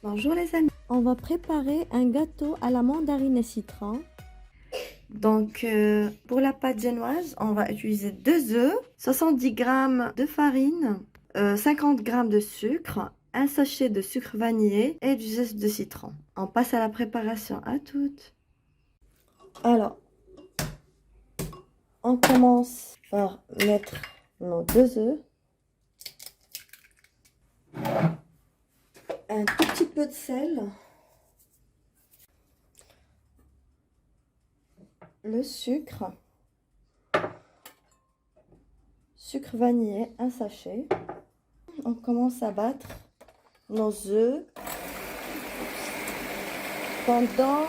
Bonjour les amis. On va préparer un gâteau à la mandarine et citron. Donc pour la pâte génoise, on va utiliser 2 œufs, 70 g de farine, 50 g de sucre, un sachet de sucre vanillé et du zeste de citron. On passe à la préparation. À toutes. Alors, on commence par mettre nos 2 œufs, un tout petit peu de sel, le sucre vanillé, un sachet. On commence à battre nos œufs pendant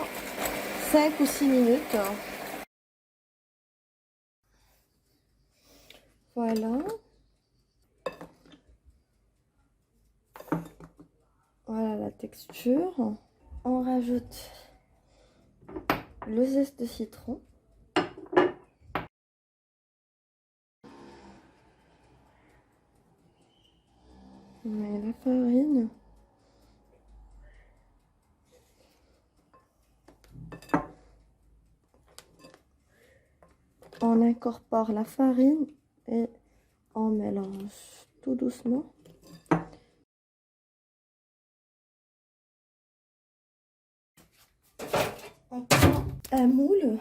5 ou 6 minutes. Voilà. Voilà la texture. On rajoute le zeste de citron. On met la farine. On incorpore la farine et on mélange tout doucement. On prend un moule.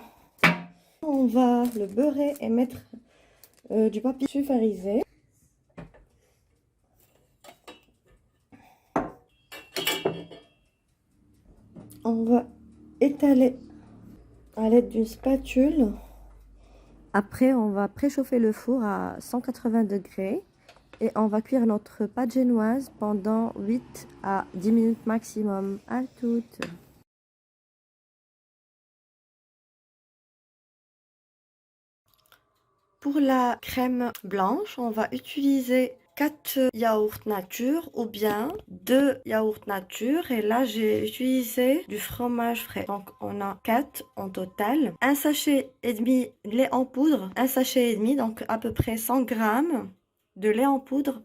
On va le beurrer et mettre du papier sulfurisé. On va étaler à l'aide d'une spatule. Après, on va préchauffer le four à 180 degrés et on va cuire notre pâte génoise pendant 8 à 10 minutes maximum. À toutes. Pour la crème blanche, on va utiliser 4 yaourts nature ou bien 2 yaourts nature. Et là, j'ai utilisé du fromage frais. Donc, on a 4 en total. Un sachet et demi de lait en poudre. Un sachet et demi, donc à peu près 100 g de lait en poudre.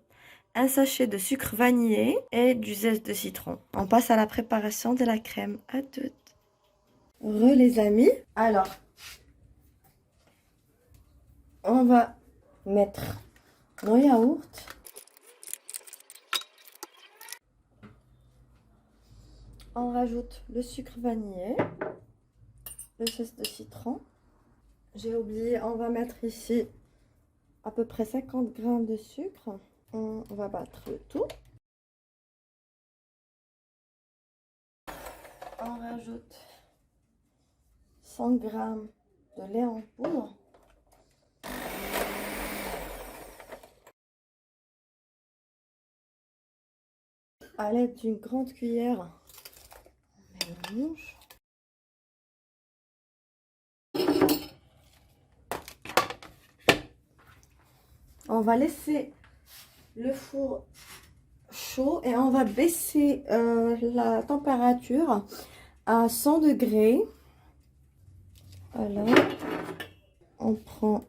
Un sachet de sucre vanillé et du zeste de citron. On passe à la préparation de la crème. À toutes. Les amis, alors on va mettre nos yaourts. On rajoute le sucre vanillé, le zeste de citron. J'ai oublié, on va mettre ici à peu près 50 g de sucre. On va battre le tout. On rajoute 100 g de lait en poudre. À l'aide d'une grande cuillère, on mélange. On va laisser le four chaud et on va baisser la température à 100 degrés. Voilà. On prend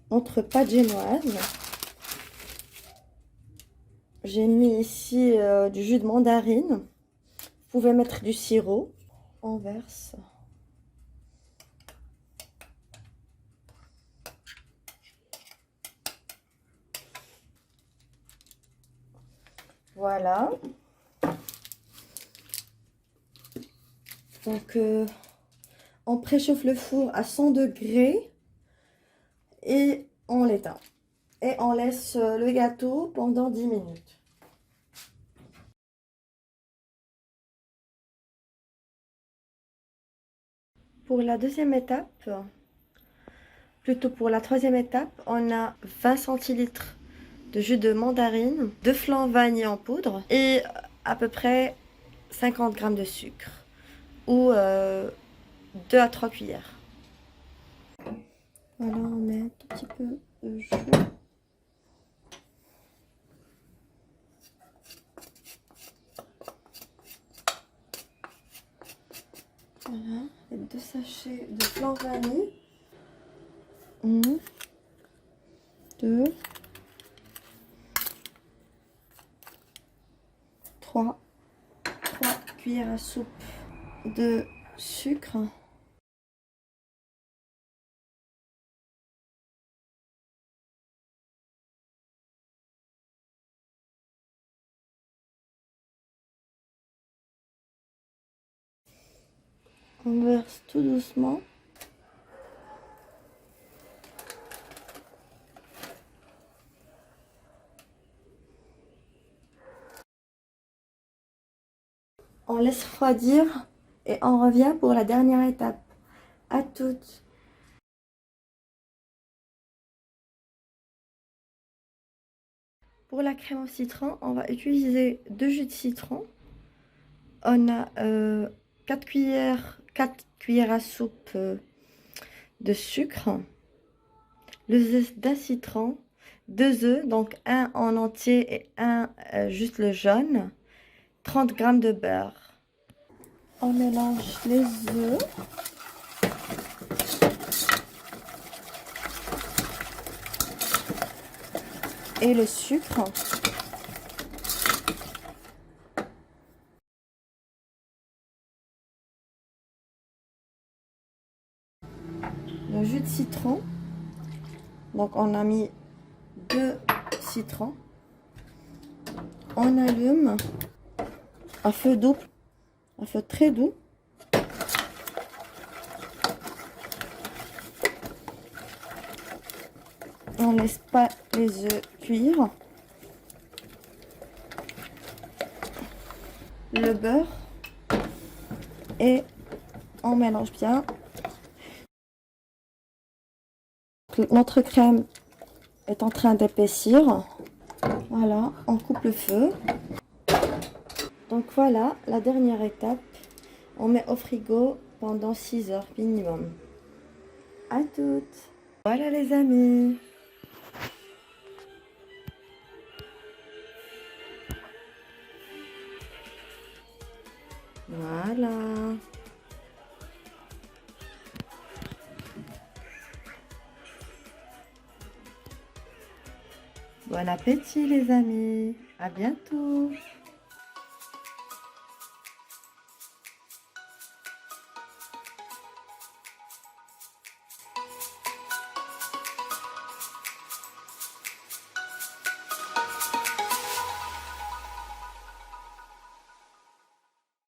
notre pâte génoise. J'ai mis ici du jus de mandarine. Vous pouvez mettre du sirop. On verse. Voilà. Donc, on préchauffe le four à 100 degrés et on l'éteint. Et on laisse le gâteau pendant 10 minutes. Pour la deuxième étape, plutôt pour la troisième étape, on a 20 centilitres de jus de mandarine, 2 flancs vanille en poudre et à peu près 50 g de sucre ou 2 à 3 cuillères. Voilà, on met un tout petit peu de jus. Voilà, et 2 sachets de flanc vanille. 1, 2, 3 cuillères à soupe de sucre. On verse tout doucement. On laisse refroidir et on revient pour la dernière étape. À toutes. Pour la crème au citron, on va utiliser 2 jus de citron. On a 4 cuillères à soupe de sucre, le zeste d'un citron, 2 œufs, donc un en entier et un juste le jaune, 30 g de beurre. On mélange les œufs. Et le sucre. Le jus de citron. Donc on a mis 2 citrons. On allume à feu doux, à feu très doux. On laisse pas les œufs cuire. Le beurre et on mélange bien. Notre crème est en train d'épaissir. Voilà, on coupe le feu. Donc voilà, la dernière étape. On met au frigo pendant 6 heures minimum. À toutes. Voilà les amis. Voilà. Bon appétit les amis. À bientôt.